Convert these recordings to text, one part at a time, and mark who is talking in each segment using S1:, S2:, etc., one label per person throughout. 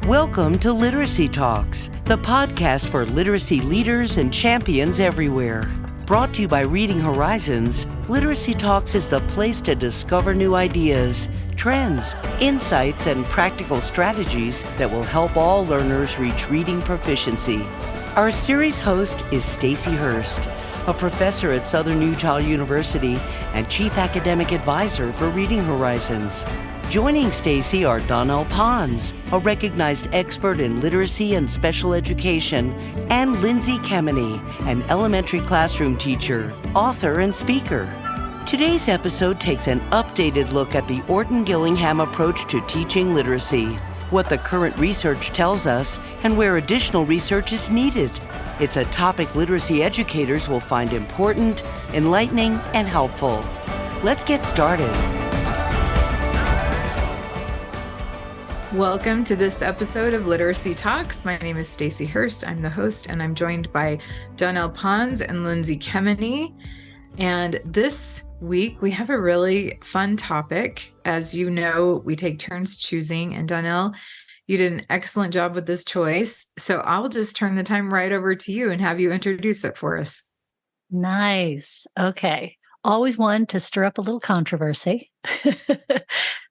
S1: Welcome to Literacy Talks, the podcast for literacy leaders and champions everywhere. Brought to you by Reading Horizons, Literacy Talks is the place to discover new ideas, trends, insights, and practical strategies that will help all learners reach reading proficiency. Our series host is Stacy Hurst, a professor at Southern Utah University and Chief Academic Advisor for Reading Horizons. Joining Stacy are Donnell Pons, a recognized expert in literacy and special education, and Lindsay Kemeny, an elementary classroom teacher, author, and speaker. Today's episode takes an updated look at the Orton-Gillingham approach to teaching literacy, what the current research tells us, and where additional research is needed. It's a topic literacy educators will find important, enlightening, and helpful. Let's get started.
S2: Welcome to this episode of Literacy Talks. My name is Stacy Hurst. I'm the host, and I'm joined by Donnell Pons and Lindsay Kemeny. And this week, we have a really fun topic. As you know, we take turns choosing, and Donnell, you did an excellent job with this choice. So I'll just turn the time right over to you and have you introduce it for us.
S3: Nice. Okay. Always one to stir up a little controversy.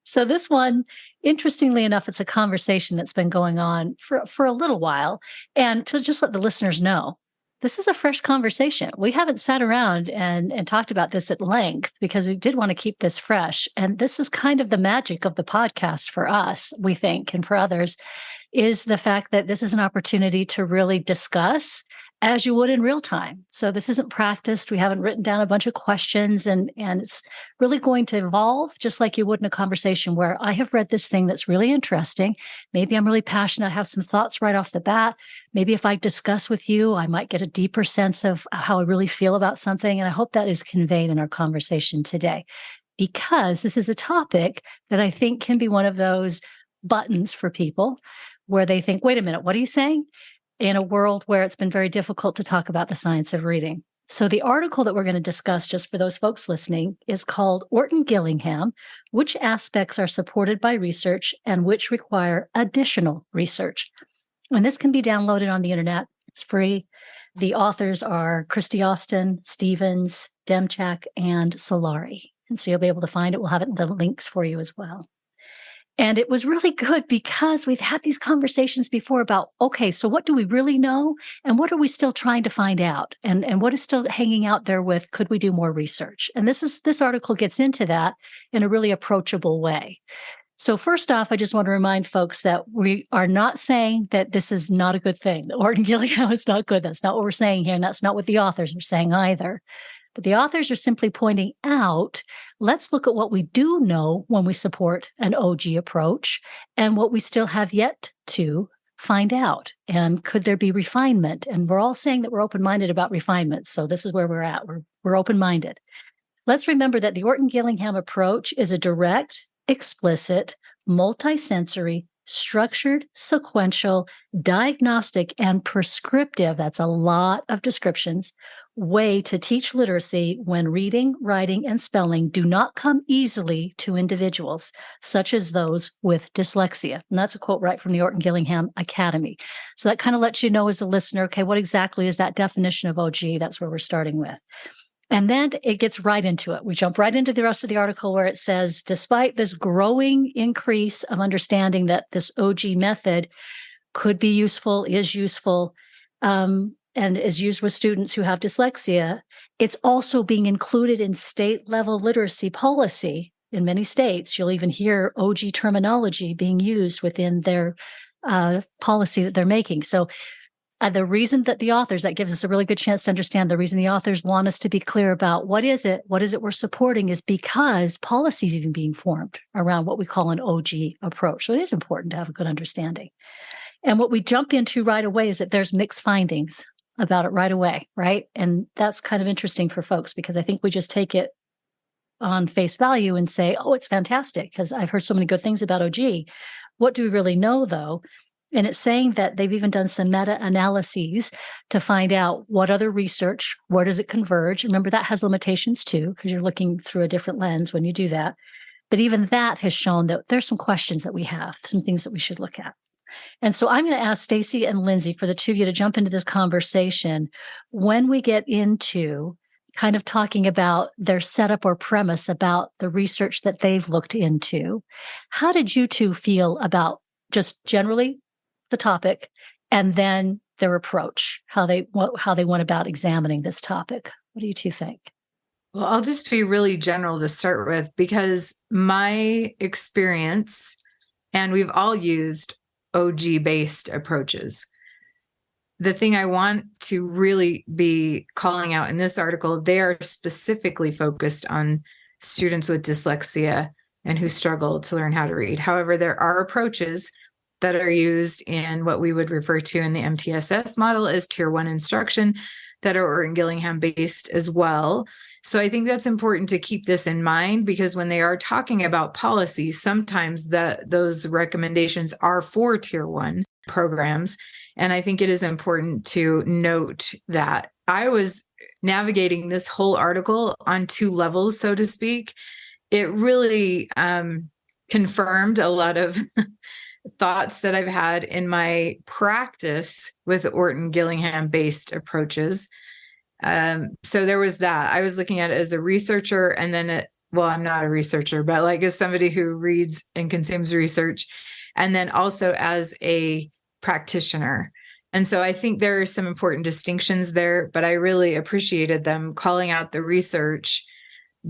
S3: So this one, interestingly enough, it's a conversation that's been going on for a little while. And to just let the listeners know, this is a fresh conversation. We haven't sat around and talked about this at length because we did want to keep this fresh. And this is kind of the magic of the podcast for us, we think, and for others, is the fact that this is an opportunity to really discuss as you would in real time. So this isn't practiced. We haven't written down a bunch of questions, and it's really going to evolve just like you would in a conversation where I have read this thing that's really interesting. Maybe I'm really passionate. I have some thoughts right off the bat. Maybe if I discuss with you, I might get a deeper sense of how I really feel about something. And I hope that is conveyed in our conversation today, because this is a topic that I think can be one of those buttons for people where they think, wait a minute, what are you saying? In a world where it's been very difficult to talk about the science of reading. So the article that we're going to discuss, just for those folks listening, is called Orton-Gillingham: Which Aspects Are Supported by Research and Which Require Additional Research. And this can be downloaded on the internet. It's free. The authors are Christy Austin, Stevens, Demchak, and Solari. And so you'll be able to find it. We'll have the links for you as well. And it was really good because we've had these conversations before about, okay, so what do we really know? And what are we still trying to find out? And what is still hanging out there with, could we do more research? And this article gets into that in a really approachable way. So first off, I just want to remind folks that we are not saying that this is not a good thing. Orton-Gillingham is not good. That's not what we're saying here. And that's not what the authors are saying either. But the authors are simply pointing out, let's look at what we do know when we support an OG approach and what we still have yet to find out. And could there be refinement? And we're all saying that we're open-minded about refinement. So this is where we're at. We're open-minded. Let's remember that the Orton-Gillingham approach is a direct, explicit, multisensory, structured, sequential, diagnostic, and prescriptive, that's a lot of descriptions, way to teach literacy when reading, writing, and spelling do not come easily to individuals, such as those with dyslexia. And that's a quote right from the Orton-Gillingham Academy. So that kind of lets you know as a listener, okay, what exactly is that definition of OG? That's where we're starting with. And then it gets right into it. We jump right into the rest of the article where it says, despite this growing increase of understanding that this OG method could be useful, is useful, and is used with students who have dyslexia, it's also being included in state-level literacy policy. In many states, you'll even hear OG terminology being used within their policy that they're making. So the reason that the authors, that gives us a really good chance to understand the reason the authors want us to be clear about what is it we're supporting is because policy is even being formed around what we call an OG approach. So it is important to have a good understanding. And what we jump into right away is that there's mixed findings about it right away, right? And that's kind of interesting for folks because I think we just take it on face value and say, oh, it's fantastic because I've heard so many good things about OG. What do we really know though? And it's saying that they've even done some meta-analyses to find out what other research, where does it converge? Remember, that has limitations too, because you're looking through a different lens when you do that. But even that has shown that there's some questions that we have, some things that we should look at. And so I'm going to ask Stacy and Lindsay, for the two of you, to jump into this conversation when we get into kind of talking about their setup or premise about the research that they've looked into. How did you two feel about just generally the topic and then their approach, how they went about examining this topic? What do you two think?
S2: Well, I'll just be really general to start with, because my experience, and we've all used OG-based approaches. The thing I want to really be calling out in this article, they are specifically focused on students with dyslexia and who struggle to learn how to read. However, there are approaches that are used in what we would refer to in the MTSS model as Tier 1 instruction that are Orton-Gillingham based as well. So I think that's important to keep this in mind, because when they are talking about policy, sometimes those recommendations are for Tier 1 programs. And I think it is important to note that I was navigating this whole article on two levels, so to speak. It really confirmed a lot of thoughts that I've had in my practice with Orton-Gillingham based approaches. So there was that. I was looking at it as a researcher, and then I'm not a researcher, but like as somebody who reads and consumes research, and then also as a practitioner. And so I think there are some important distinctions there, but I really appreciated them calling out the research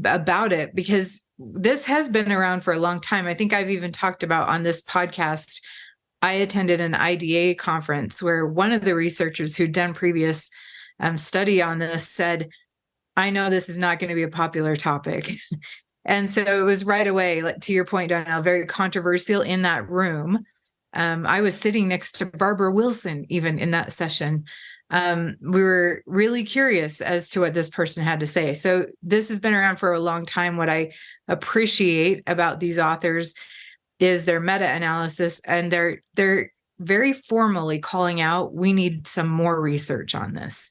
S2: about it, because this has been around for a long time. I think I've even talked about on this podcast, I attended an IDA conference where one of the researchers who'd done previous study on this said, I know this is not going to be a popular topic. And so it was right away, like, to your point, Donnell, very controversial in that room. I was sitting next to Barbara Wilson, even in that session. We were really curious as to what this person had to say. So this has been around for a long time. What I appreciate about these authors is their meta-analysis, and they're very formally calling out, we need some more research on this.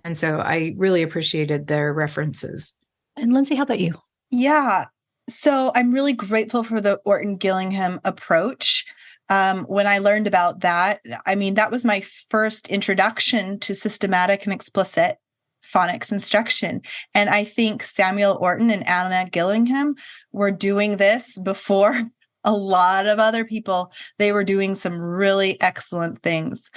S2: And so I really appreciated their references.
S3: And Lindsay, how about you?
S4: Yeah. So I'm really grateful for the Orton-Gillingham approach. When I learned about that, I mean, that was my first introduction to systematic and explicit phonics instruction. And I think Samuel Orton and Anna Gillingham were doing this before a lot of other people. They were doing some really excellent things.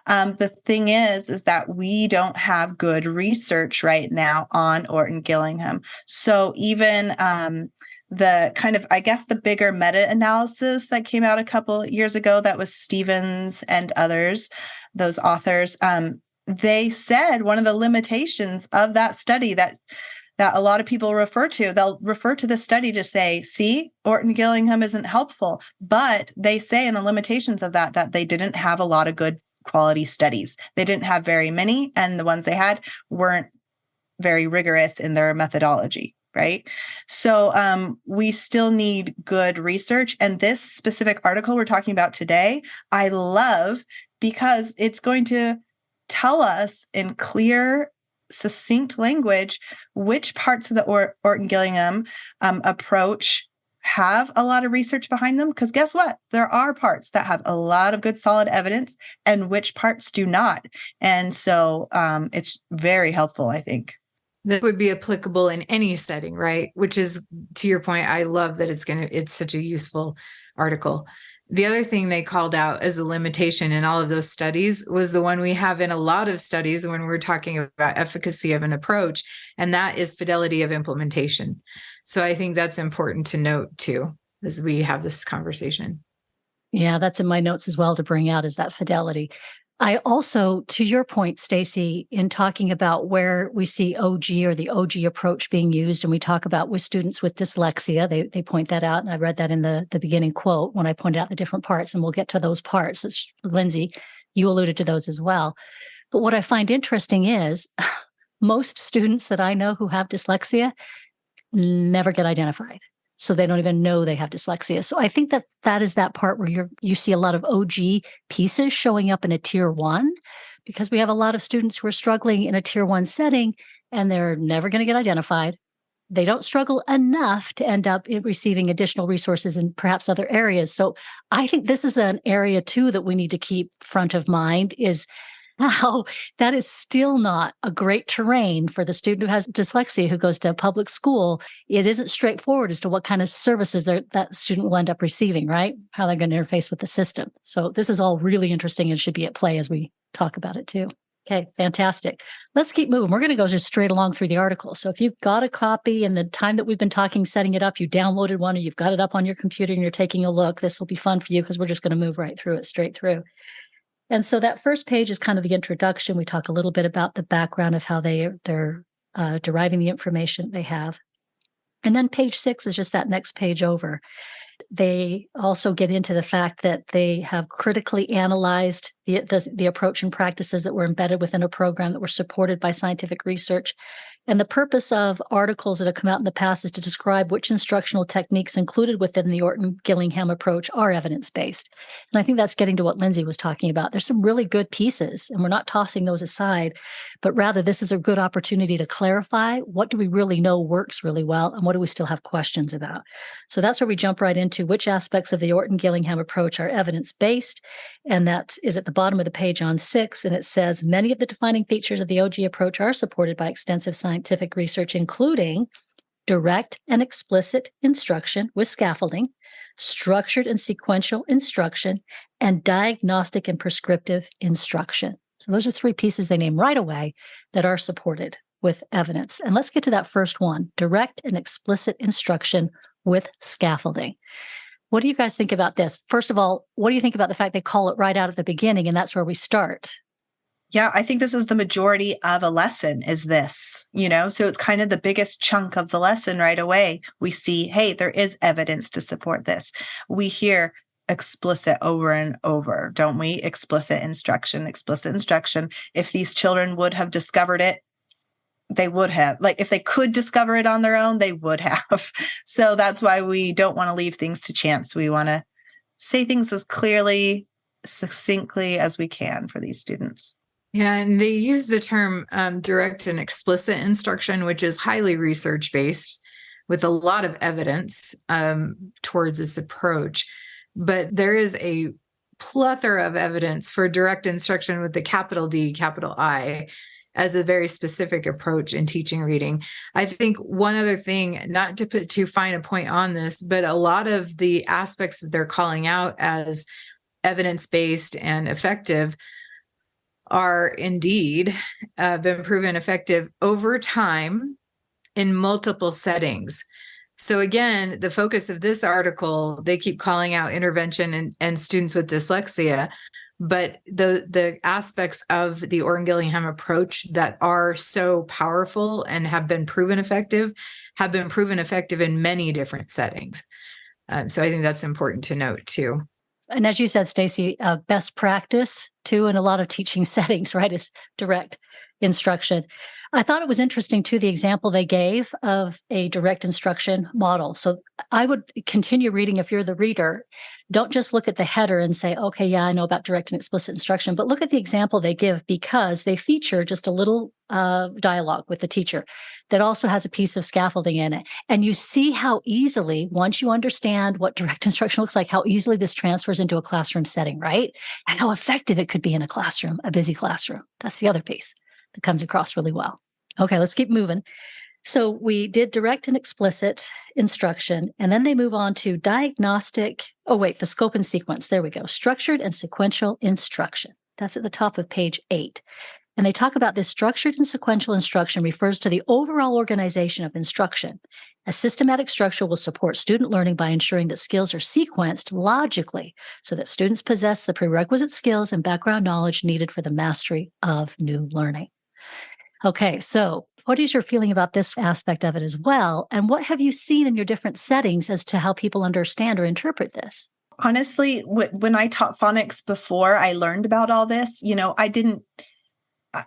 S4: The thing is that we don't have good research right now on Orton-Gillingham. So even the kind of, I guess, the bigger meta-analysis that came out a couple years ago, that was Stevens and others, those authors, they said one of the limitations of that study that a lot of people refer to, they'll refer to the study to say, see, Orton-Gillingham isn't helpful. But they say in the limitations of that they didn't have a lot of good quality studies. They didn't have very many, and the ones they had weren't very rigorous in their methodology. Right. So we still need good research. And this specific article we're talking about today, I love, because it's going to tell us in clear, succinct language which parts of the Orton-Gillingham approach have a lot of research behind them. Because guess what? There are parts that have a lot of good, solid evidence, and which parts do not. And so it's very helpful, I think.
S2: That would be applicable in any setting, right? Which is, to your point, I love that it's such a useful article. The other thing they called out as a limitation in all of those studies was the one we have in a lot of studies when we're talking about efficacy of an approach, and that is fidelity of implementation. So I think that's important to note too, as we have this conversation.
S3: Yeah, that's in my notes as well to bring out, is that fidelity. I also, to your point, Stacy, in talking about where we see OG or the OG approach being used, and we talk about with students with dyslexia, they point that out, and I read that in the beginning quote when I pointed out the different parts, and we'll get to those parts. It's, Lindsay, you alluded to those as well. But what I find interesting is most students that I know who have dyslexia never get identified. So they don't even know they have dyslexia. So I think that is that part where you see a lot of OG pieces showing up in a Tier 1, because we have a lot of students who are struggling in a Tier 1 setting, and they're never going to get identified. they don't struggle enough to end up receiving additional resources in perhaps other areas. So I think this is an area too that we need to keep front of mind, is how that is still not a great terrain for the student who has dyslexia, who goes to a public school. It isn't straightforward as to what kind of services that student will end up receiving, right? How they're going to interface with the system. So this is all really interesting and should be at play as we talk about it too. Okay, fantastic. Let's keep moving. We're going to go just straight along through the article. So if you've got a copy in the time that we've been talking, setting it up, you downloaded one or you've got it up on your computer and you're taking a look, this will be fun for you because we're just going to move right through it, straight through. And so that first page is kind of the introduction. We talk a little bit about the background of how they're deriving the information they have. And then page 6 is just that next page over. They also get into the fact that they have critically analyzed the approach and practices that were embedded within a program that were supported by scientific research. And the purpose of articles that have come out in the past is to describe which instructional techniques included within the Orton-Gillingham approach are evidence-based. And I think that's getting to what Lindsay was talking about. There's some really good pieces, and we're not tossing those aside, but rather this is a good opportunity to clarify what do we really know works really well and what do we still have questions about. So that's where we jump right into which aspects of the Orton-Gillingham approach are evidence-based. And that is at the bottom of the page on 6, and it says, many of the defining features of the OG approach are supported by extensive scientific research, including direct and explicit instruction with scaffolding, structured and sequential instruction, and diagnostic and prescriptive instruction. So those are 3 pieces they name right away that are supported with evidence. And let's get to that first one, direct and explicit instruction with scaffolding. What do you guys think about this? First of all, what do you think about the fact they call it right out at the beginning, and that's where we start?
S4: Yeah, I think this is the majority of a lesson is this, so it's kind of the biggest chunk of the lesson right away. We see, hey, there is evidence to support this. We hear explicit over and over, don't we? Explicit instruction. If these children would have discovered it, they would have. Like, if they could discover it on their own, they would have. So that's why we don't want to leave things to chance. We want to say things as clearly, succinctly as we can for these students.
S2: Yeah, and they use the term direct and explicit instruction, which is highly research-based with a lot of evidence towards this approach. But there is a plethora of evidence for direct instruction with the capital D, capital I, as a very specific approach in teaching reading. I think one other thing, not to put too fine a point on this, but a lot of the aspects that they're calling out as evidence-based and effective are indeed been proven effective over time in multiple settings. So again, the focus of this article, they keep calling out intervention and students with dyslexia, but the aspects of the Orton-Gillingham approach that are so powerful and have been proven effective in many different settings. So I think that's important to note too.
S3: And as you said, Stacy, best practice too in a lot of teaching settings, right, is direct instruction. I thought it was interesting too, the example they gave of a direct instruction model. So I would continue reading if you're the reader. Don't just look at the header and say, okay, yeah, I know about direct and explicit instruction, but look at the example they give because they feature just a little dialogue with the teacher that also has a piece of scaffolding in it. And you see how easily, once you understand what direct instruction looks like, how easily this transfers into a classroom setting, right? And how effective it could be in a classroom, a busy classroom. That's the other piece that comes across really well. Okay, let's keep moving. So we did direct and explicit instruction, and then they move on to the scope and sequence. There we go. Structured and sequential instruction. That's at the top of page 8. And they talk about this structured and sequential instruction refers to the overall organization of instruction. A systematic structure will support student learning by ensuring that skills are sequenced logically so that students possess the prerequisite skills and background knowledge needed for the mastery of new learning. Okay, so what is your feeling about this aspect of it as well? And what have you seen in your different settings as to how people understand or interpret this?
S4: Honestly, when I taught phonics before I learned about all this,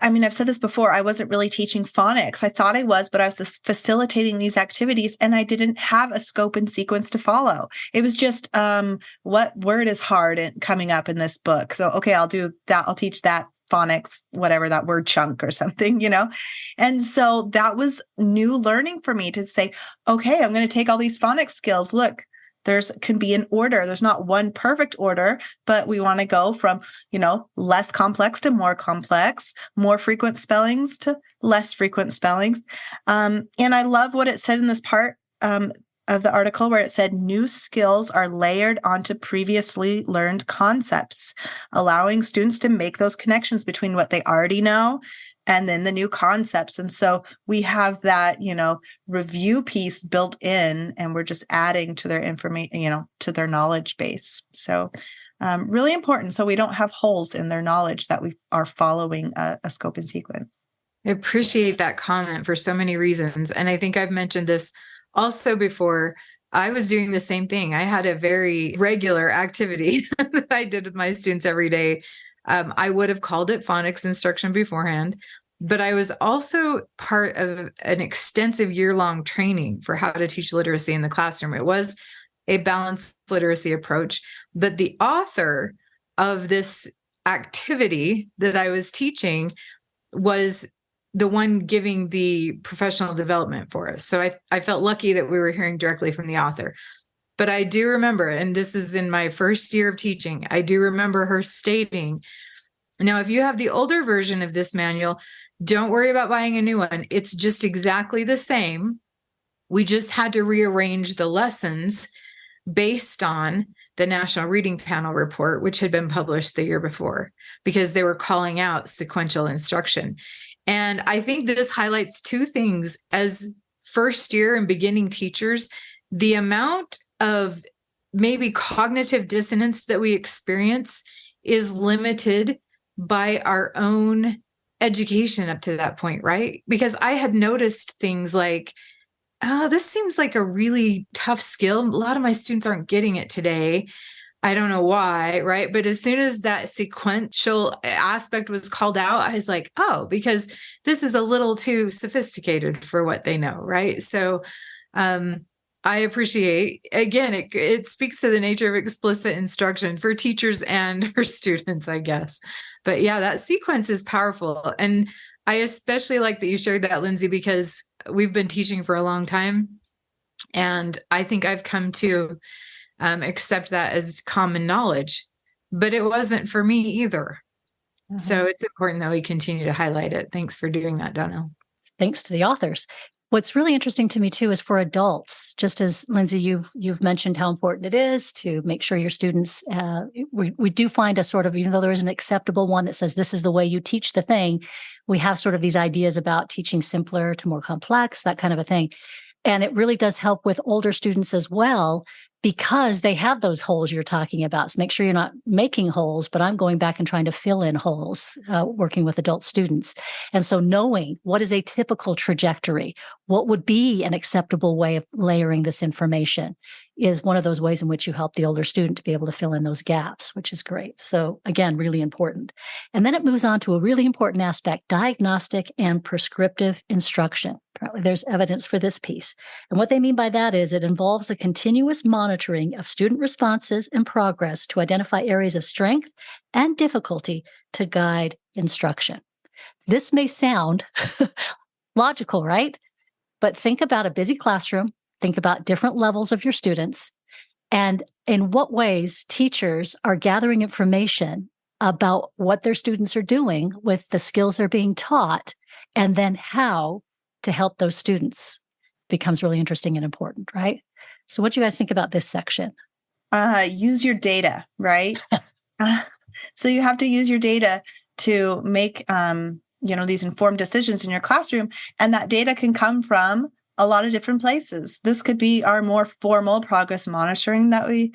S4: I've said this before, I wasn't really teaching phonics. I thought I was, but I was just facilitating these activities and I didn't have a scope and sequence to follow. It was just, what word is hard and coming up in this book? So, okay, I'll do that. I'll teach that phonics, whatever that word chunk or something, And so that was new learning for me to say, okay, I'm going to take all these phonics skills. Look, can be an order. There's not one perfect order, but we want to go from, less complex to more complex, more frequent spellings to less frequent spellings. And I love what it said in this part of the article where it said new skills are layered onto previously learned concepts, allowing students to make those connections between what they already know and then the new concepts. And so we have that, review piece built in, and we're just adding to their information, to their knowledge base. So really important. So we don't have holes in their knowledge that we are following a scope and sequence.
S2: I appreciate that comment for so many reasons. And I think I've mentioned this also before. I was doing the same thing. I had a very regular activity that I did with my students every day. I would have called it phonics instruction beforehand, but I was also part of an extensive year-long training for how to teach literacy in the classroom. It was a balanced literacy approach, but the author of this activity that I was teaching was the one giving the professional development for us. So I felt lucky that we were hearing directly from the author. But I do remember, and this is in my first year of teaching, I do remember her stating, now, if you have the older version of this manual, don't worry about buying a new one. It's just exactly the same. We just had to rearrange the lessons based on the National Reading Panel report, which had been published the year before, because they were calling out sequential instruction. And I think this highlights two things. As first year and beginning teachers, the amount of maybe cognitive dissonance that we experience is limited by our own education up to that point, right? Because I had noticed things like, oh, this seems like a really tough skill. A lot of my students aren't getting it today. I don't know why, right? But as soon as that sequential aspect was called out, I was like, oh, because this is a little too sophisticated for what they know, right? So I appreciate, again, it speaks to the nature of explicit instruction for teachers and for students, I guess. But yeah, that sequence is powerful. And I especially like that you shared that, Lindsay, because we've been teaching for a long time. And I think I've come to accept that as common knowledge, but it wasn't for me either. Mm-hmm. So it's important that we continue to highlight it. Thanks for doing that, Donnell.
S3: Thanks to the authors. What's really interesting to me too is for adults, just as Lindsay, you've mentioned how important it is to make sure your students, we do find a sort of, even though there is an acceptable one that says this is the way you teach the thing, we have sort of these ideas about teaching simpler to more complex, that kind of a thing. And it really does help with older students as well, because they have those holes you're talking about. So make sure you're not making holes, but I'm going back and trying to fill in holes, working with adult students. And so knowing what is a typical trajectory, what would be an acceptable way of layering this information is one of those ways in which you help the older student to be able to fill in those gaps, which is great. So again, really important. And then it moves on to a really important aspect, diagnostic and prescriptive instruction. Apparently there's evidence for this piece. And what they mean by that is it involves the continuous monitoring of student responses and progress to identify areas of strength and difficulty to guide instruction. This may sound logical, right? But think about a busy classroom. Think about different levels of your students and in what ways teachers are gathering information about what their students are doing with the skills they're being taught, and then how to help those students becomes really interesting and important, right? So what do you guys think about this section?
S4: Use your data, right? So you have to use your data to make, these informed decisions in your classroom. And that data can come from a lot of different places. This could be our more formal progress monitoring that we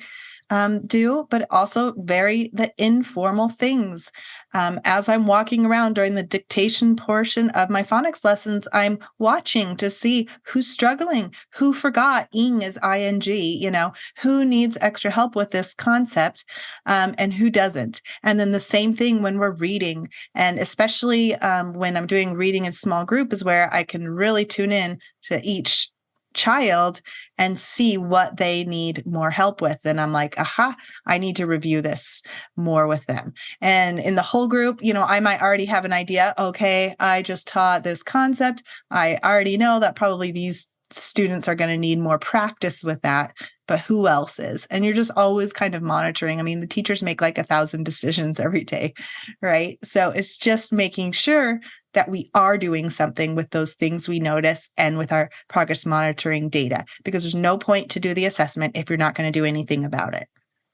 S4: do, but also the informal things. As I'm walking around during the dictation portion of my phonics lessons, I'm watching to see who's struggling, who forgot ing is ing, who needs extra help with this concept, and who doesn't. And then the same thing when we're reading, and especially when I'm doing reading in small group is where I can really tune in to each child and see what they need more help with. And I'm like, aha, I need to review this more with them. And in the whole group, I might already have an idea. Okay, I just taught this concept. I already know that probably these students are going to need more practice with that, but who else is? And you're just always kind of monitoring. I mean, the teachers make like 1,000 decisions every day, right? So it's just making sure that we are doing something with those things we notice and with our progress monitoring data, because there's no point to do the assessment if you're not going to do anything about it.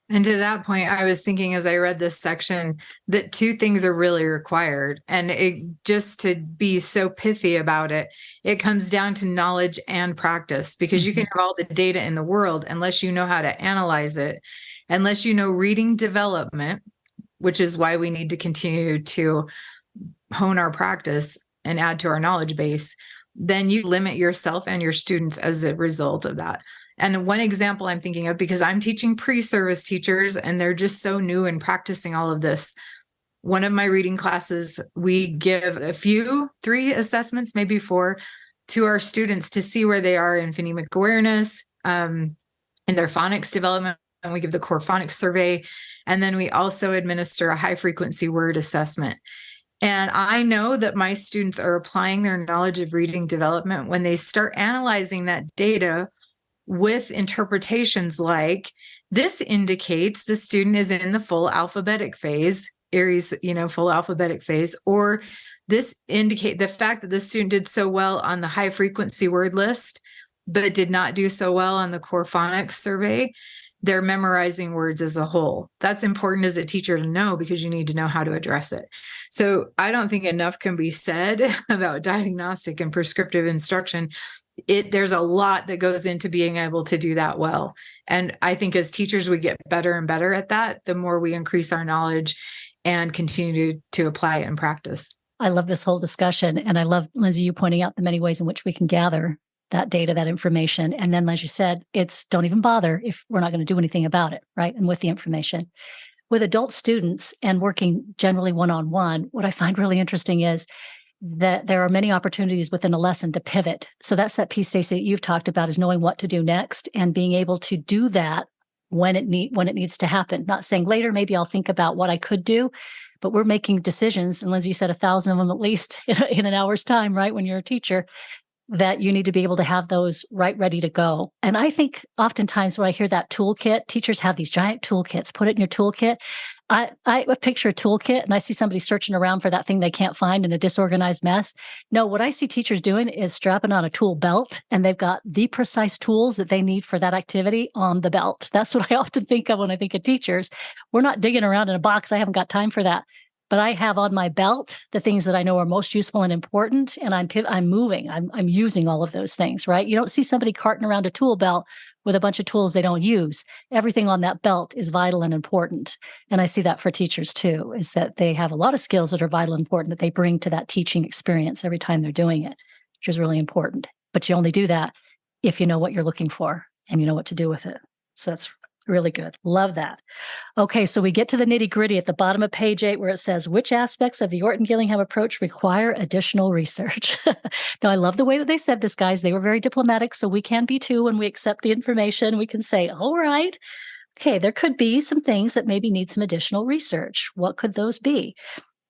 S2: And to that point, I was thinking as I read this section that two things are really required. And just to be so pithy about it, it comes down to knowledge and practice, because you can have all the data in the world unless you know how to analyze it, unless you know reading development, which is why we need to continue to hone our practice and add to our knowledge base. Then you limit yourself and your students as a result of that. And one example I'm thinking of, because I'm teaching pre-service teachers and they're just so new in practicing all of this. One of my reading classes, we give 3 assessments, maybe 4, to our students to see where they are in phonemic awareness, in their phonics development. And we give the core phonics survey. And then we also administer a high frequency word assessment. And I know that my students are applying their knowledge of reading development when they start analyzing that data with interpretations like, this indicates the student is in the full alphabetic phase, Aries, full alphabetic phase, or this indicate the fact that the student did so well on the high frequency word list, but did not do so well on the core phonics survey. They're memorizing words as a whole. That's important as a teacher to know, because you need to know how to address it. So I don't think enough can be said about diagnostic and prescriptive instruction. There's a lot that goes into being able to do that well. And I think as teachers, we get better and better at that, the more we increase our knowledge and continue to apply it in practice.
S3: I love this whole discussion. And I love, Lindsay, you pointing out the many ways in which we can gather that data, that information. And then, as you said, it's don't even bother if we're not going to do anything about it, right? And with the information. With adult students and working generally one-on-one, what I find really interesting is that there are many opportunities within a lesson to pivot. So that's that piece, Stacey, that you've talked about, is knowing what to do next and being able to do that when it needs to happen. Not saying later, maybe I'll think about what I could do, but we're making decisions. And Lindsay, you said 1,000 of them at least in an hour's time, right? When you're a teacher, that you need to be able to have those ready to go. And I think oftentimes when I hear that toolkit, teachers have these giant toolkits, put it in your toolkit. I picture a toolkit and I see somebody searching around for that thing they can't find in a disorganized mess. No, what I see teachers doing is strapping on a tool belt, and they've got the precise tools that they need for that activity on the belt. That's what I often think of when I think of teachers. We're not digging around in a box. I haven't got time for that. But I have on my belt the things that I know are most useful and important, and I'm moving. I'm using all of those things, right? You don't see somebody carting around a tool belt with a bunch of tools they don't use. Everything on that belt is vital and important. And I see that for teachers too, is that they have a lot of skills that are vital and important that they bring to that teaching experience every time they're doing it, which is really important. But you only do that if you know what you're looking for and you know what to do with it. So that's really good. Love that. Okay, so we get to the nitty-gritty at the bottom of page 8 where it says, which aspects of the Orton-Gillingham approach require additional research? Now, I love the way that they said this, guys. They were very diplomatic, so we can be too when we accept the information. We can say, all right, okay, there could be some things that maybe need some additional research. What could those be?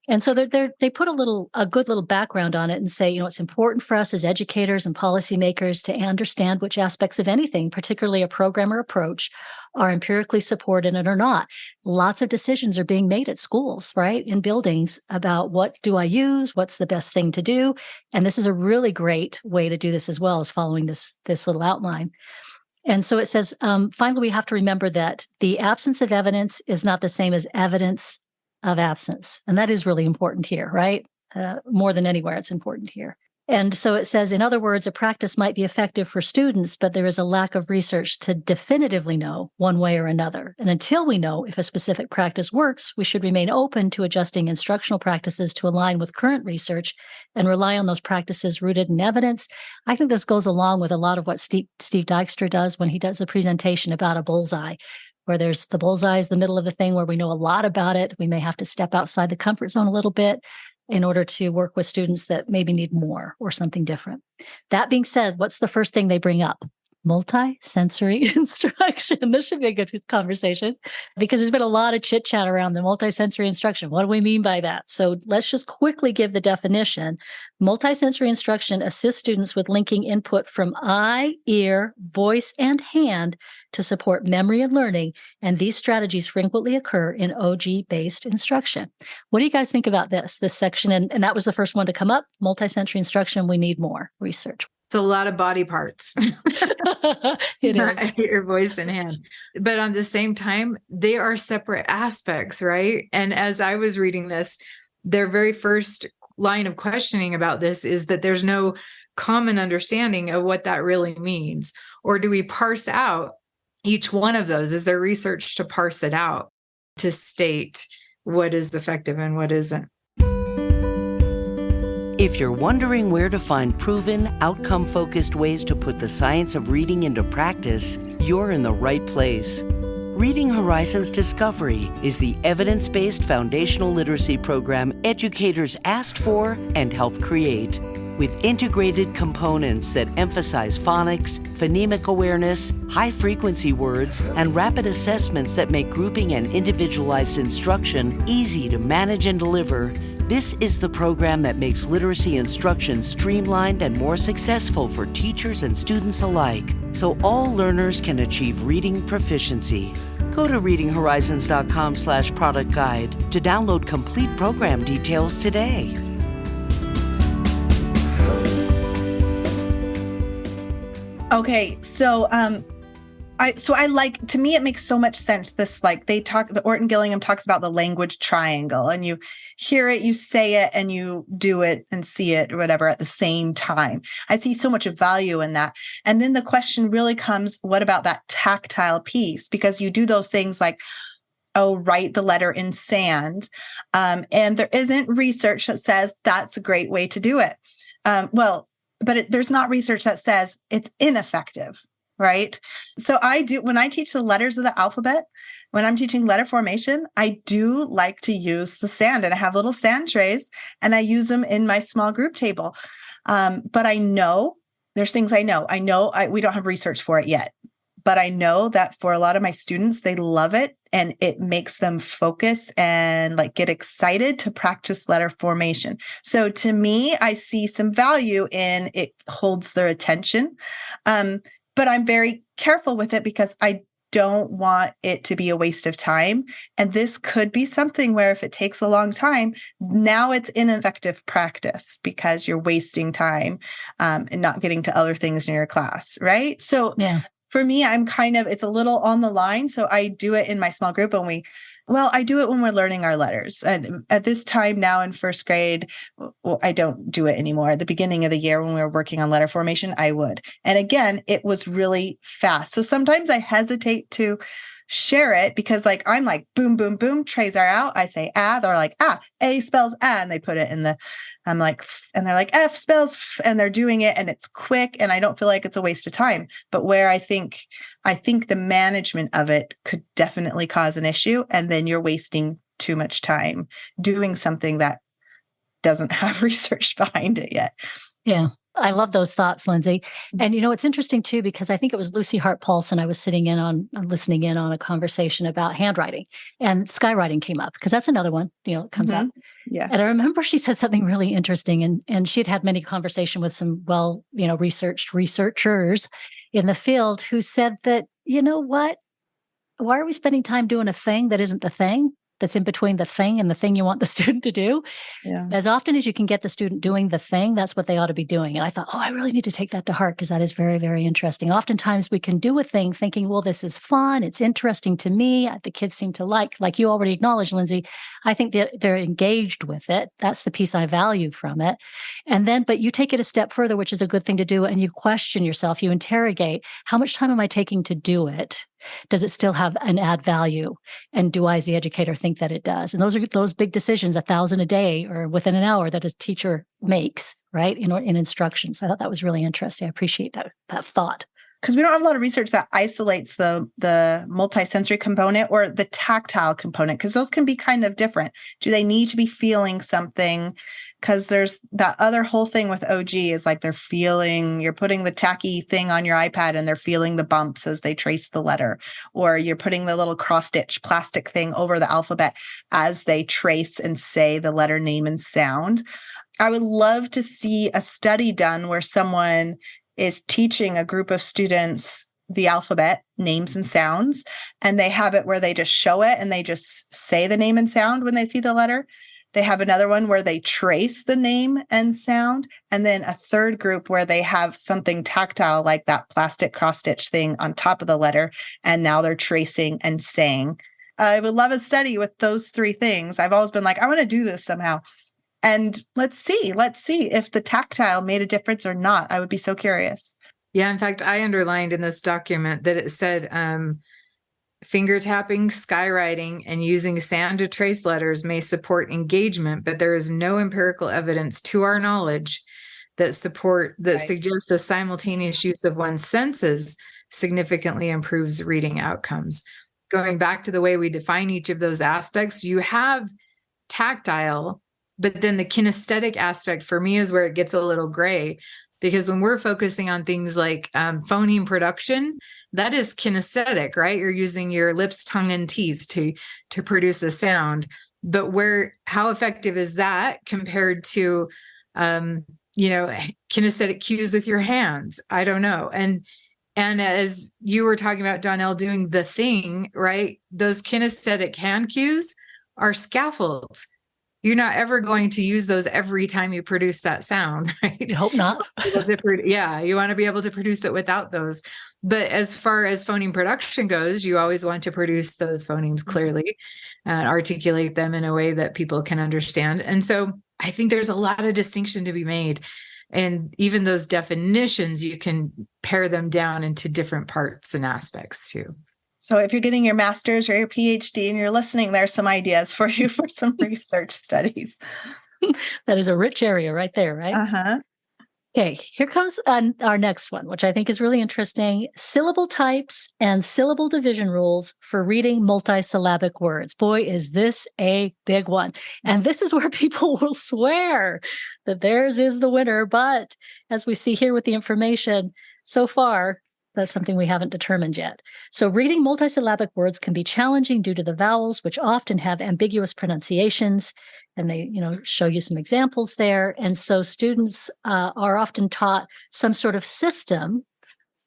S3: And so they put a good little background on it and say, it's important for us as educators and policymakers to understand which aspects of anything, particularly a program or approach, are empirically supported and are not. Lots of decisions are being made at schools, right, in buildings about what do I use, what's the best thing to do. And this is a really great way to do this as well, as following this little outline. And so it says, finally, we have to remember that the absence of evidence is not the same as evidence of absence. And that is really important here, right? More than anywhere, it's important here. And so it says, in other words, a practice might be effective for students, but there is a lack of research to definitively know one way or another. And until we know if a specific practice works, we should remain open to adjusting instructional practices to align with current research and rely on those practices rooted in evidence. I think this goes along with a lot of what Steve Dykstra does when he does a presentation about a bullseye, where there's the bullseye is the middle of the thing where we know a lot about it. We may have to step outside the comfort zone a little bit in order to work with students that maybe need more or something different. That being said, what's the first thing they bring up? Multi-sensory instruction. This should be a good conversation because there's been a lot of chit chat around the multi-sensory instruction. What do we mean by that? So let's just quickly give the definition. Multi-sensory instruction assists students with linking input from eye, ear, voice, and hand to support memory and learning. And these strategies frequently occur in OG-based instruction. What do you guys think about this section? And that was the first one to come up. Multi-sensory instruction, we need more research.
S2: It's a lot of body parts.
S3: It is.
S2: Your voice and hand. But on the same time, they are separate aspects, right? And as I was reading this, their very first line of questioning about this is that there's no common understanding of what that really means. Or do we parse out each one of those? Is there research to parse it out, to state what is effective and what isn't?
S1: If you're wondering where to find proven, outcome-focused ways to put the science of reading into practice, you're in the right place. Reading Horizons Discovery is the evidence-based foundational literacy program educators asked for and helped create. With integrated components that emphasize phonics, phonemic awareness, high-frequency words, and rapid assessments that make grouping and individualized instruction easy to manage and deliver, this is the program that makes literacy instruction streamlined and more successful for teachers and students alike, so all learners can achieve reading proficiency. Go to readinghorizons.com/product guide to download complete program details today.
S4: Okay, so I like, to me, it makes so much sense. This, like, the Orton-Gillingham talks about the language triangle, and you hear it, you say it, and you do it and see it or whatever at the same time. I see so much value in that. And then the question really comes, what about that tactile piece? Because you do those things like, write the letter in sand. And there isn't research that says that's a great way to do it. There's not research that says it's ineffective. Right. So when I teach the letters of the alphabet, when I'm teaching letter formation, I do like to use the sand, and I have little sand trays and I use them in my small group table. But I know there's things I know. We don't have research for it yet, but I know that for a lot of my students, they love it and it makes them focus and get excited to practice letter formation. So to me, I see some value in it holds their attention. But I'm very careful with it because I don't want it to be a waste of time. And this could be something where if it takes a long time, now it's ineffective practice because you're wasting time and not getting to other things in your class, right? So for me, it's a little on the line. So I do it in my small group I do it when we're learning our letters. And at this time now in first grade, I don't do it anymore. At the beginning of the year when we were working on letter formation, I would. And again, it was really fast. So sometimes I hesitate to share it because I'm like, boom, boom, boom, trays are out. I say they're like, A spells and they put it in I'm like, and they're like, F spells and they're doing it and it's quick and I don't feel like it's a waste of time. But where I think the management of it could definitely cause an issue. And then you're wasting too much time doing something that doesn't have research behind it yet.
S3: Yeah. I love those thoughts, Lindsay. And, it's interesting too, because I think it was Lucy Hart Paulson. I was listening in on a conversation about handwriting, and skywriting came up because that's another one, it comes up.
S4: Yeah.
S3: And I remember she said something really interesting, and she had many conversation with some researched researchers in the field who said that, what, why are we spending time doing a thing that isn't the thing? That's in between the thing and the thing you want the student to do.
S4: Yeah.
S3: As often as you can get the student doing the thing, that's what they ought to be doing. And I thought, I really need to take that to heart because that is very, very interesting. Oftentimes we can do a thing thinking, well, this is fun. It's interesting to me. The kids seem to like you already acknowledged, Lindsay. I think that they're engaged with it. That's the piece I value from it. And then, but you take it a step further, which is a good thing to do. And you question yourself, you interrogate, how much time am I taking to do it? Does it still have an add value? And do I, as the educator, think that it does? And those are those big decisions, 1,000 a day or within an hour that a teacher makes, right, in instruction. So I thought that was really interesting. I appreciate that thought.
S4: because we don't have a lot of research that isolates the multisensory component or the tactile component, because those can be kind of different. Do they need to be feeling something? Because there's that other whole thing with OG is like you're putting the tacky thing on your iPad and they're feeling the bumps as they trace the letter, or you're putting the little cross-stitch plastic thing over the alphabet as they trace and say the letter name and sound. I would love to see a study done where someone is teaching a group of students the alphabet, names and sounds, and they have it where they just show it and they just say the name and sound when they see the letter. They have another one where they trace the name and sound, and then a third group where they have something tactile like that plastic cross-stitch thing on top of the letter, and now they're tracing and saying. I would love a study with those three things. I've always been like, I want to do this somehow. And let's see if the tactile made a difference or not. I would be so curious.
S2: Yeah, in fact, I underlined in this document that it said finger tapping, skywriting, and using sand to trace letters may support engagement, but there is no empirical evidence to our knowledge that suggests a simultaneous use of one's senses significantly improves reading outcomes. Going back to the way we define each of those aspects, you have tactile, but then the kinesthetic aspect for me is where it gets a little gray. Because when we're focusing on things like phoneme production, that is kinesthetic, right? You're using your lips, tongue, and teeth to produce a sound. But how effective is that compared to, kinesthetic cues with your hands? I don't know. And as you were talking about, Donnell, doing the thing, right? Those kinesthetic hand cues are scaffolds. You're not ever going to use those every time you produce that sound, right?
S3: I hope not.
S2: Yeah, you want to be able to produce it without those. But as far as phoneme production goes, you always want to produce those phonemes clearly and articulate them in a way that people can understand. And so I think there's a lot of distinction to be made. And even those definitions, you can pare them down into different parts and aspects too.
S4: So if you're getting your master's or your PhD and you're listening, there's some ideas for you for some research studies.
S3: That is a rich area right there, right?
S4: Uh-huh.
S3: Okay, here comes our next one, which I think is really interesting. Syllable types and syllable division rules for reading multisyllabic words. Boy, is this a big one. And this is where people will swear that theirs is the winner. But as we see here with the information so far, that's something we haven't determined yet. So reading multisyllabic words can be challenging due to the vowels, which often have ambiguous pronunciations. And they, show you some examples there. And so students are often taught some sort of system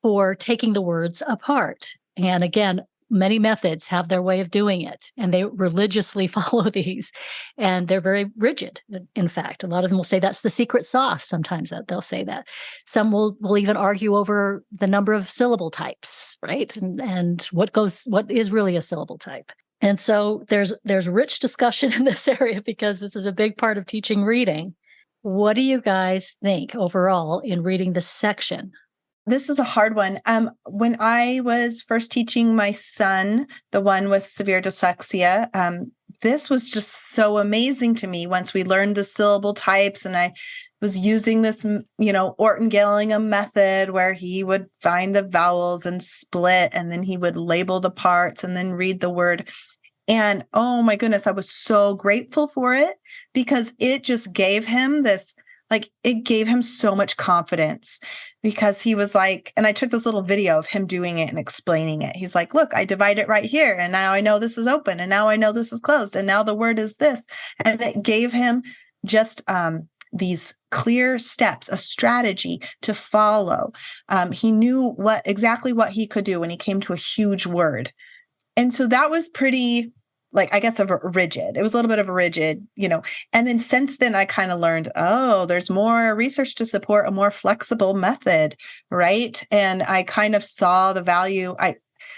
S3: for taking the words apart. And again, many methods have their way of doing it, and they religiously follow these. And they're very rigid. In fact, a lot of them will say that's the secret sauce. Sometimes they'll say that. Some will even argue over the number of syllable types, right? And what is really a syllable type. And so there's rich discussion in this area because this is a big part of teaching reading. What do you guys think overall in reading this section?
S4: This is a hard one. When I was first teaching my son, the one with severe dyslexia, this was just so amazing to me once we learned the syllable types, and I was using this, Orton-Gillingham method where he would find the vowels and split, and then he would label the parts and then read the word. And oh my goodness, I was so grateful for it because it just gave him it gave him so much confidence, because he was like, and I took this little video of him doing it and explaining it. He's like, look, I divide it right here. And now I know this is open. And now I know this is closed. And now the word is this. And it gave him just these clear steps, a strategy to follow. He knew exactly what he could do when he came to a huge word. And so that was pretty, I guess, rigid. It was a little bit of a rigid, and then since then I kind of learned, there's more research to support a more flexible method, right? And I kind of saw the value,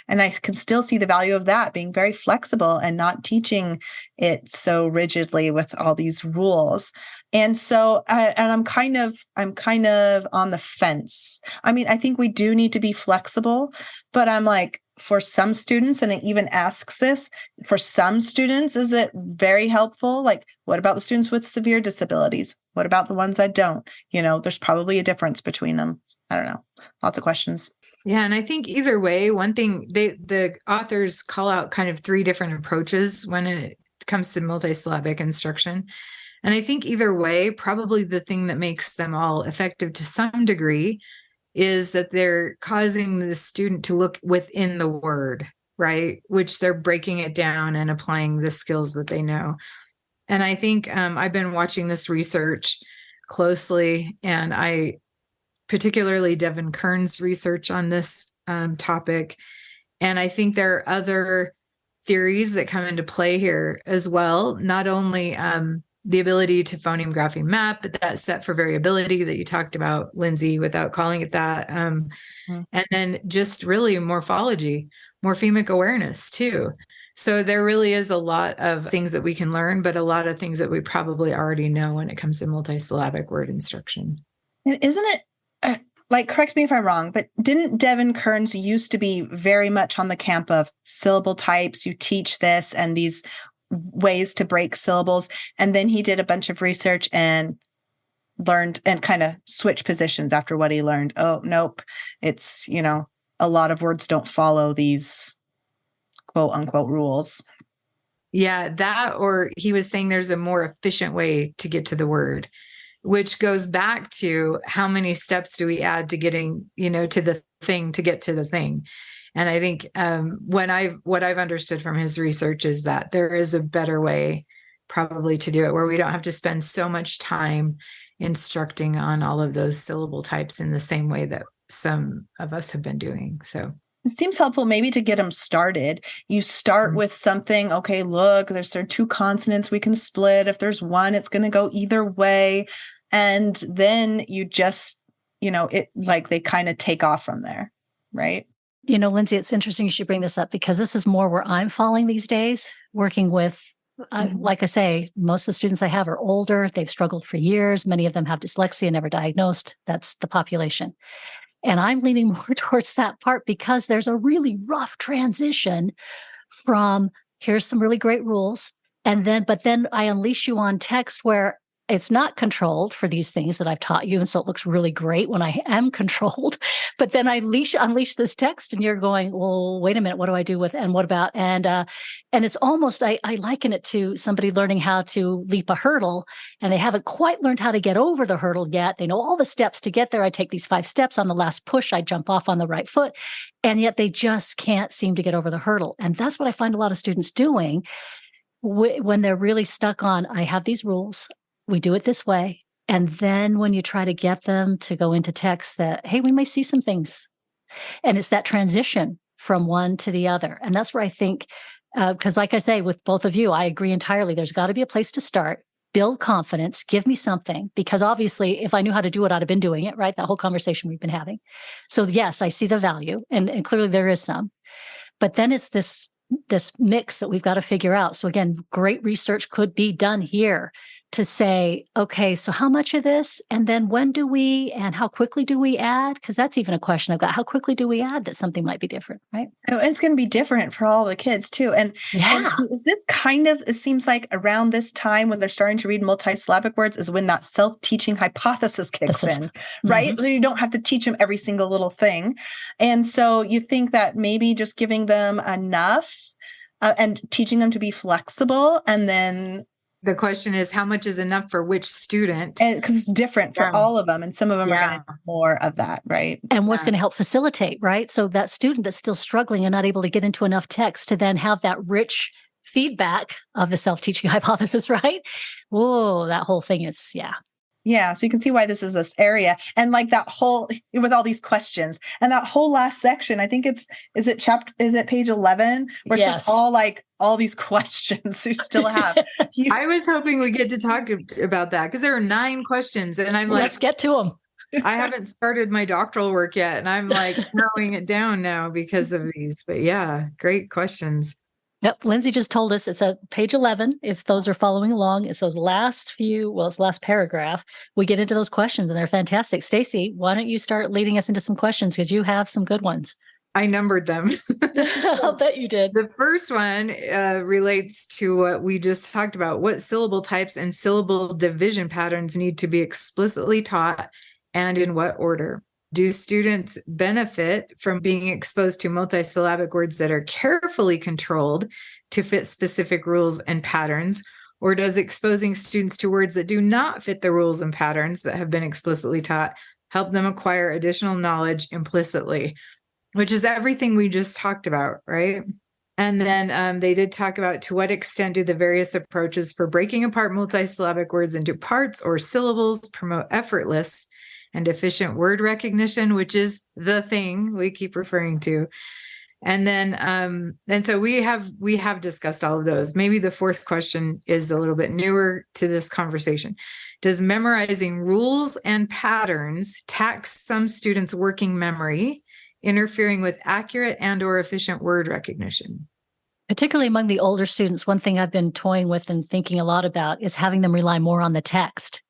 S4: and I can still see the value of that, being very flexible and not teaching it so rigidly with all these rules. And so, I'm kind of on the fence. I mean, I think we do need to be flexible, but I'm like, for some students, and it even asks this, for some students, is it very helpful? Like, what about the students with severe disabilities? What about the ones that don't? There's probably a difference between them. I don't know. Lots of questions.
S2: Yeah. And I think either way, one thing the authors call out kind of 3 different approaches when it comes to multisyllabic instruction. And I think either way, probably the thing that makes them all effective to some degree is that they're causing the student to look within the word, right? Which they're breaking it down and applying the skills that they know. And I think I've been watching this research closely, and particularly Devin Kern's research on this topic. And I think there are other theories that come into play here as well. Not only the ability to phoneme grapheme map, but that set for variability that you talked about, Lindsay, without calling it that. And then just really morphology, morphemic awareness too. So there really is a lot of things that we can learn, but a lot of things that we probably already know when it comes to multisyllabic word instruction.
S4: And isn't it, correct me if I'm wrong, but didn't Devin Kearns used to be very much on the camp of syllable types? You teach this and these ways to break syllables. And then he did a bunch of research and learned and kind of switched positions after what he learned. Oh, nope. It's, a lot of words don't follow these quote unquote rules.
S2: Yeah, that, or he was saying there's a more efficient way to get to the word, which goes back to how many steps do we add to getting, to the thing, to get to the thing. And I think what I've understood from his research is that there is a better way probably to do it, where we don't have to spend so much time instructing on all of those syllable types in the same way that some of us have been doing. So
S4: it seems helpful maybe to get them started. You start with something, okay, look, there are 2 consonants we can split. If there's one, it's going to go either way. And then you just, they kind of take off from there, right?
S3: Lindsay, it's interesting you should bring this up, because this is more where I'm falling these days, working with, like I say, most of the students I have are older. They've struggled for years. Many of them have dyslexia, never diagnosed. That's the population. And I'm leaning more towards that part, because there's a really rough transition from here's some really great rules. But then I unleash you on text where it's not controlled for these things that I've taught you. And so it looks really great when I am controlled. But then I unleash this text and you're going, well, wait a minute, what do I do with, and what about? And it's almost, I liken it to somebody learning how to leap a hurdle, and they haven't quite learned how to get over the hurdle yet. They know all the steps to get there. I take these 5 steps. On the last push, I jump off on the right foot. And yet they just can't seem to get over the hurdle. And that's what I find a lot of students doing when they're really stuck on, I have these rules. We do it this way. And then when you try to get them to go into text that, hey, we may see some things. And it's that transition from one to the other. And that's where I think, because like I say, with both of you, I agree entirely. There's got to be a place to start, build confidence, give me something. Because obviously, if I knew how to do it, I'd have been doing it, right? That whole conversation we've been having. So yes, I see the value. And clearly there is some. But then it's this mix that we've got to figure out. So again, great research could be done here to say, okay, so how much of this? And then when do we, and how quickly do we add? Because that's even a question I've got. How quickly do we add that something might be different, right?
S4: Oh, it's going to be different for all the kids too. And is this it seems like around this time when they're starting to read multisyllabic words is when that self-teaching hypothesis kicks in, right? So you don't have to teach them every single little thing. And so you think that maybe just giving them enough and teaching them to be flexible, and then
S2: the question is, how much is enough for which student?
S4: Because it's different for all of them. And some of them are going to do more of that, right?
S3: And what's going to help facilitate, right? So that student that's still struggling and not able to get into enough text to then have that rich feedback of the self-teaching hypothesis, right? Whoa, that whole thing is,
S4: Yeah, so you can see why this is this area. And like that whole, with all these questions and that whole last section, I think is it page 11? Where it's just all these questions you still have.
S2: I was hoping we get to talk about that, because there are 9 questions and I'm like,
S3: let's get to them.
S2: I haven't started my doctoral work yet. And I'm like narrowing it down now because of these, but yeah, great questions.
S3: Yep. Lindsay just told us it's at page 11. If those are following along, it's those last it's last paragraph. We get into those questions and they're fantastic. Stacy, why don't you start leading us into some questions, because you have some good ones.
S2: I numbered them.
S3: I'll bet you did.
S2: The first one relates to what we just talked about. What syllable types and syllable division patterns need to be explicitly taught, and in what order? Do students benefit from being exposed to multisyllabic words that are carefully controlled to fit specific rules and patterns? Or does exposing students to words that do not fit the rules and patterns that have been explicitly taught help them acquire additional knowledge implicitly? Which is everything we just talked about, right? And then they did talk about to what extent do the various approaches for breaking apart multisyllabic words into parts or syllables promote effortless and efficient word recognition, which is the thing we keep referring to. And then, and so we have discussed all of those. Maybe the fourth question is a little bit newer to this conversation. Does memorizing rules and patterns tax some students' working memory, interfering with accurate and or efficient word recognition?
S3: Particularly among the older students, one thing I've been toying with and thinking a lot about is having them rely more on the text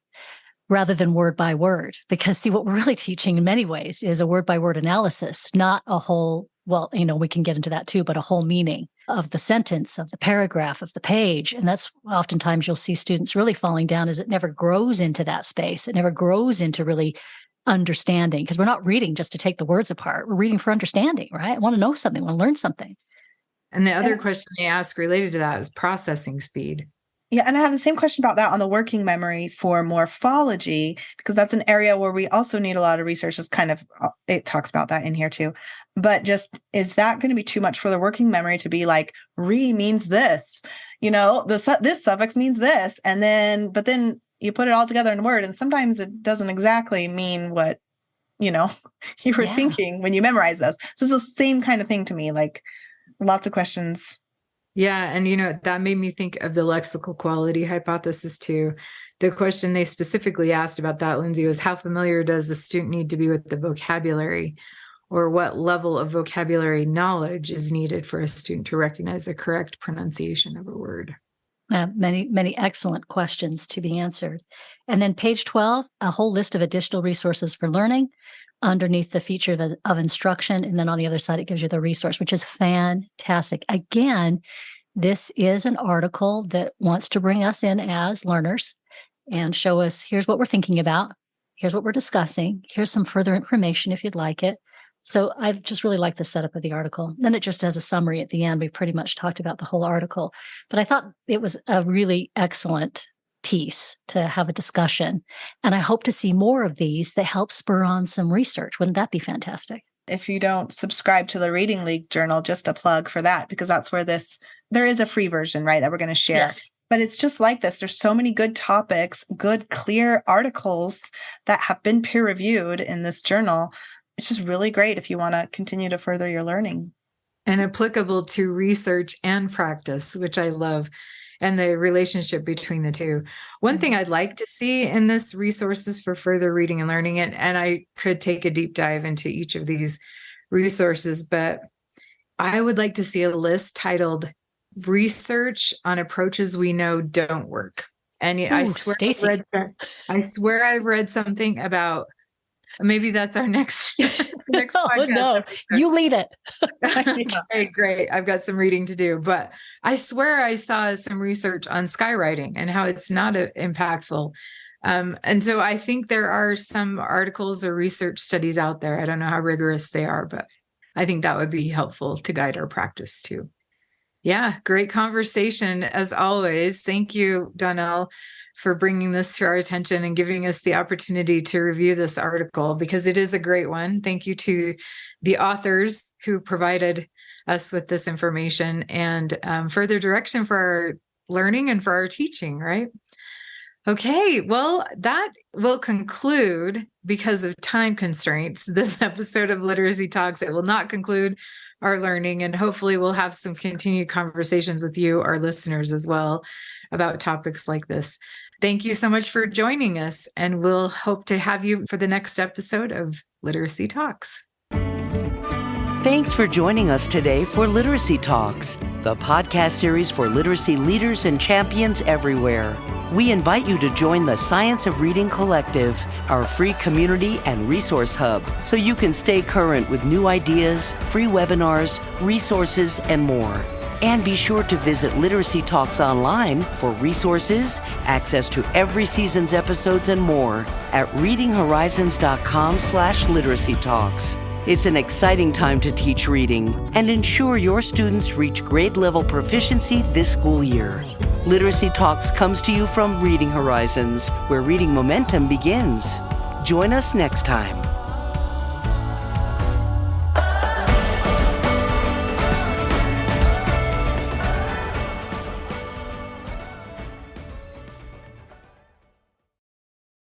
S3: rather than word by word. Because see, what we're really teaching in many ways is a word by word analysis, not a whole, well, we can get into that too, but a whole meaning of the sentence, of the paragraph, of the page. And that's oftentimes you'll see students really falling down as it never grows into that space. It never grows into really understanding, because we're not reading just to take the words apart. We're reading for understanding, right? I want to know something, I want to learn something.
S2: And the other question they ask related to that is processing speed.
S4: Yeah, and I have the same question about that on the working memory for morphology, because that's an area where we also need a lot of research. It's kind of, it talks about that in here too. But just, is that going to be too much for the working memory to be like, re means this, this suffix means this, and then, but then you put it all together in a word, and sometimes it doesn't exactly mean what, you were thinking when you memorize those. So it's the same kind of thing to me, like lots of questions.
S2: Yeah. And, that made me think of the lexical quality hypothesis too. The question they specifically asked about that, Lindsay, was how familiar does the student need to be with the vocabulary, or what level of vocabulary knowledge is needed for a student to recognize the correct pronunciation of a word?
S3: Many, many excellent questions to be answered. And then page 12, a whole list of additional resources for learning underneath the feature of instruction. And then on the other side, it gives you the resource, which is fantastic. Again, this is an article that wants to bring us in as learners and show us, here's what we're thinking about. Here's what we're discussing. Here's some further information if you'd like it. So I just really like the setup of the article. Then it just has a summary at the end. We pretty much talked about the whole article, but I thought it was a really excellent piece to have a discussion. And I hope to see more of these that help spur on some research. Wouldn't that be fantastic?
S4: If you don't subscribe to the Reading League Journal, just a plug for that, because that's where there is a free version, right, that we're going to share.
S3: Yes.
S4: But it's just like this. There's so many good topics, good, clear articles that have been peer reviewed in this journal. It's just really great if you want to continue to further your learning.
S2: And applicable to research and practice, which I love, and the relationship between the two. One thing I'd like to see in this resources for further reading and learning, and I could take a deep dive into each of these resources, but I would like to see a list titled Research on Approaches We Know Don't Work. And I swear I've read something about, maybe that's our next podcast.
S3: No, you lead it.
S2: Okay, great. I've got some reading to do, but I swear I saw some research on skywriting and how it's not impactful. And so I think there are some articles or research studies out there. I don't know how rigorous they are, but I think that would be helpful to guide our practice too. Yeah, great conversation as always. Thank you, Donnell, for bringing this to our attention and giving us the opportunity to review this article, because it is a great one. Thank you to the authors who provided us with this information and further direction for our learning and for our teaching, right? Okay, well, that will conclude, because of time constraints, this episode of Literacy Talks. It will not conclude our learning, and hopefully we'll have some continued conversations with you, our listeners, as well, about topics like this. Thank you so much for joining us, and we'll hope to have you for the next episode of Literacy Talks.
S1: Thanks for joining us today for Literacy Talks. the podcast series for literacy leaders and champions everywhere. We invite you to join the Science of Reading Collective, our free community and resource hub, so you can stay current with new ideas, free webinars, resources, and more. And be sure to visit Literacy Talks online for resources, access to every season's episodes, and more at readinghorizons.com/literacy talks. It's an exciting time to teach reading and ensure your students reach grade level proficiency this school year. Literacy Talks comes to you from Reading Horizons, where reading momentum begins. Join us next time.